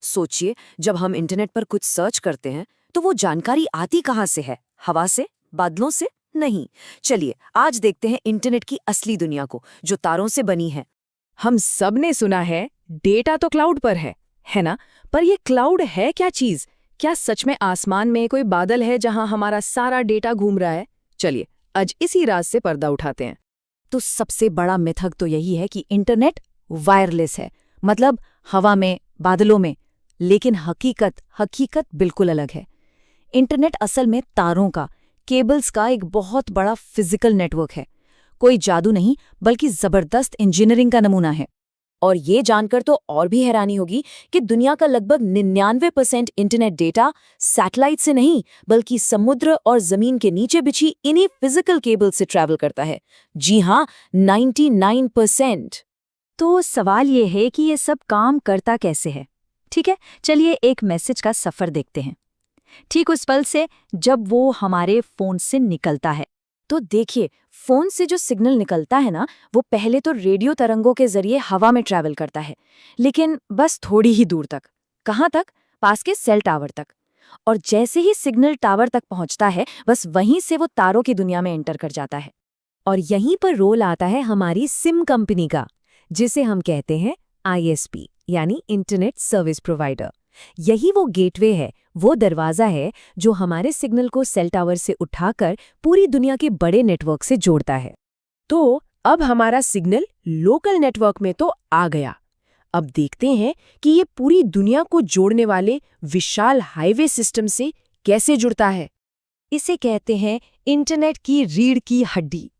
सोचिए, जब हम इंटरनेट पर कुछ सर्च करते हैं तो वो जानकारी आती कहाँ से है? हवा से? बादलों से? नहीं। चलिए आज देखते हैं इंटरनेट की असली दुनिया को, जो तारों से बनी है। हम सब ने सुना है डेटा तो क्लाउड पर है ना? पर ये क्लाउड है क्या चीज? क्या सच में आसमान में कोई बादल है जहां हमारा सारा डेटा घूम रहा है? चलिए आज इसी राज से पर्दा उठाते हैं। तो सबसे बड़ा मिथक तो यही है कि इंटरनेट वायरलेस है, मतलब हवा में, बादलों में। लेकिन हकीकत बिल्कुल अलग है। इंटरनेट असल में तारों का, केबल्स का एक बहुत बड़ा फिजिकल नेटवर्क है। कोई जादू नहीं, बल्कि जबरदस्त इंजीनियरिंग का नमूना है। और ये जानकर तो और भी हैरानी होगी कि दुनिया का लगभग 99% इंटरनेट डेटा सैटेलाइट से नहीं, बल्कि समुद्र और जमीन के नीचे बिछी इन्हीं फिजिकल केबल से ट्रैवल करता है। जी हाँ, 99%। तो सवाल ये है कि ये सब काम करता कैसे है? ठीक है, चलिए एक मैसेज का सफर देखते हैं। ठीक उस पल से जब वो हमारे फोन से निकलता है। तो देखिए, फोन से जो सिग्नल निकलता है ना, वो पहले तो रेडियो तरंगों के जरिए हवा में ट्रैवल करता है, लेकिन बस थोड़ी ही दूर तक। कहाँ तक? पास के सेल टावर तक। और जैसे ही सिग्नल टावर तक पहुंचता है, बस वहीं से वो तारों की दुनिया में एंटर कर जाता है। और यहीं पर रोल आता है हमारी सिम कंपनी का, जिसे हम कहते हैं ISP, यानी इंटरनेट सर्विस प्रोवाइडर। यही वो गेटवे है, वो दरवाज़ा है जो हमारे सिग्नल को सेल टावर से उठाकर पूरी दुनिया के बड़े नेटवर्क से जोड़ता है। तो अब हमारा सिग्नल लोकल नेटवर्क में तो आ गया। अब देखते हैं कि ये पूरी दुनिया को जोड़ने वाले विशाल हाईवे सिस्टम से कैसे जुड़ता है। इसे कहते हैं इंटरनेट की रीढ़ की हड्डी।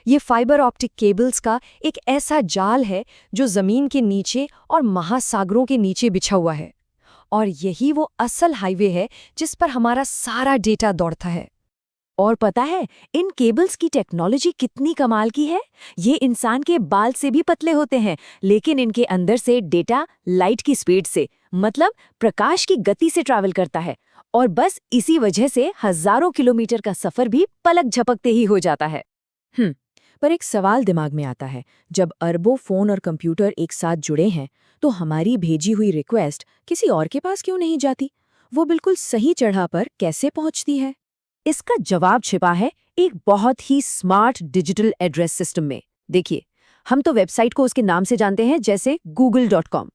ये फाइबर ऑप्टिक केबल्स का एक ऐसा जाल है जो जमीन के नीचे और महासागरों के नीचे बिछा हुआ है। और यही वो असल हाईवे है जिस पर हमारा सारा डेटा दौड़ता है। और पता है इन केबल्स की टेक्नोलॉजी कितनी कमाल की है? ये इंसान के बाल से भी पतले होते हैं, लेकिन इनके अंदर से डेटा लाइट की स्पीड से, मतलब प्रकाश की गति से ट्रैवल करता है। और बस इसी वजह से हजारों किलोमीटर का सफर भी पलक झपकते ही हो जाता है। पर एक सवाल दिमाग में आता है, जब अरबों फोन और कंप्यूटर एक साथ जुड़े हैं, तो हमारी भेजी हुई रिक्वेस्ट किसी और के पास क्यों नहीं जाती? वो बिल्कुल सही जगह पर कैसे पहुंचती है? इसका जवाब छिपा है एक बहुत ही स्मार्ट डिजिटल एड्रेस सिस्टम में। देखिए, हम तो वेबसाइट को उसके नाम से जानते हैं, जैसे google.com।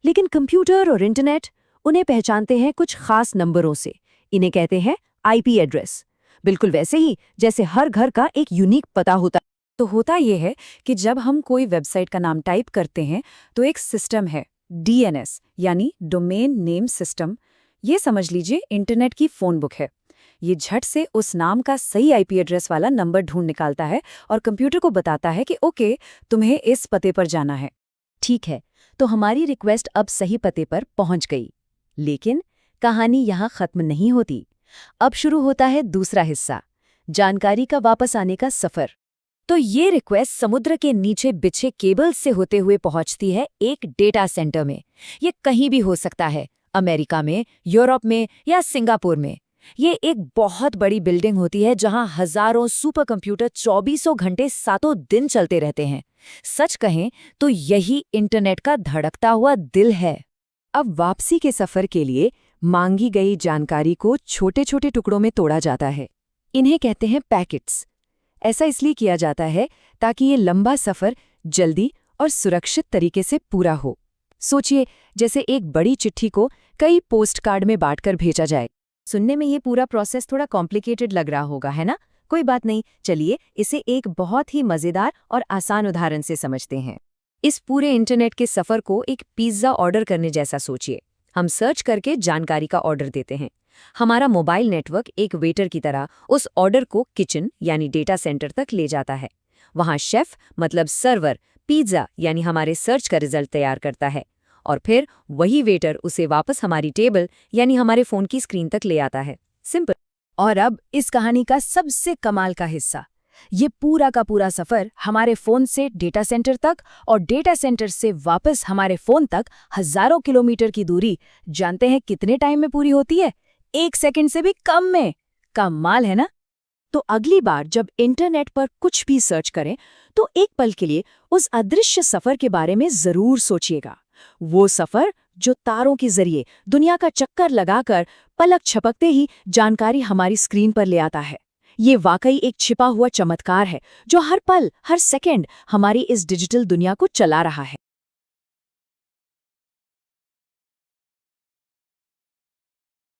लेकिन कंप्यूटर और इंटरनेट उन्हें पहचानते हैं कुछ खास नंबरों से। इन्हें कहते हैं IP एड्रेस। बिल्कुल वैसे ही जैसे हर घर का एक यूनिक पता होता है। तो होता यह है कि जब हम कोई वेबसाइट का नाम टाइप करते हैं तो एक सिस्टम है DNS, यानी डोमेन नेम सिस्टम। ये समझ लीजिए इंटरनेट की फ़ोन बुक है। ये झट से उस नाम का सही IP एड्रेस वाला नंबर ढूंढ निकालता है और कंप्यूटर को बताता है कि ओके, तुम्हें इस पते पर जाना है। ठीक है, तो हमारी रिक्वेस्ट अब सही पते पर पहुंच गई। लेकिन कहानी यहाँ खत्म नहीं होती। अब शुरू होता है दूसरा हिस्सा, जानकारी का वापस आने का सफर। तो ये रिक्वेस्ट समुद्र के नीचे बिछे केबल्स से होते हुए पहुंचती है एक डेटा सेंटर में। ये कहीं भी हो सकता है, अमेरिका में, यूरोप में या सिंगापुर में। ये एक बहुत बड़ी बिल्डिंग होती है जहां हजारों सुपर कंप्यूटर 24 घंटे 7 दिन चलते रहते हैं। सच कहें तो यही इंटरनेट का धड़कता हुआ दिल है। अब वापसी के सफर के लिए मांगी गई जानकारी को छोटे छोटे टुकड़ों में तोड़ा जाता है। इन्हें कहते हैं पैकेट्स। ऐसा इसलिए किया जाता है ताकि ये लंबा सफर जल्दी और सुरक्षित तरीके से पूरा हो। सोचिए, जैसे एक बड़ी चिट्ठी को कई पोस्ट कार्ड में बांटकर भेजा जाए। सुनने में ये पूरा प्रोसेस थोड़ा कॉम्प्लिकेटेड लग रहा होगा, है ना? कोई बात नहीं, चलिए इसे एक बहुत ही मज़ेदार और आसान उदाहरण से समझते हैं। इस पूरे इंटरनेट के सफ़र को एक पिज़्ज़ा ऑर्डर करने जैसा सोचिए। हम सर्च करके जानकारी का ऑर्डर देते हैं। हमारा मोबाइल नेटवर्क एक वेटर की तरह उस ऑर्डर को किचन यानी डेटा सेंटर तक ले जाता है। वहाँ शेफ मतलब सर्वर पिज़्ज़ा यानी हमारे सर्च का रिजल्ट तैयार करता है, और फिर वही वेटर उसे वापस हमारी टेबल यानी हमारे फ़ोन की स्क्रीन तक ले आता है। सिंपल। और अब इस कहानी का सबसे कमाल का हिस्सा, ये पूरा का पूरा सफर हमारे फोन से डेटा सेंटर तक और डेटा सेंटर से वापस हमारे फोन तक हजारों किलोमीटर की दूरी जानते हैं कितने टाइम में पूरी होती है? 1 सेकंड से भी कम में। कमाल है ना? तो अगली बार जब इंटरनेट पर कुछ भी सर्च करें तो एक पल के लिए उस अदृश्य सफर के बारे में जरूर सोचिएगा। वो सफर जो तारों के जरिए दुनिया का चक्कर लगाकर पलक झपकते ही जानकारी हमारी स्क्रीन पर ले आता है। ये वाकई एक छिपा हुआ चमत्कार है जो हर पल, हर सेकंड हमारी इस डिजिटल दुनिया को चला रहा है।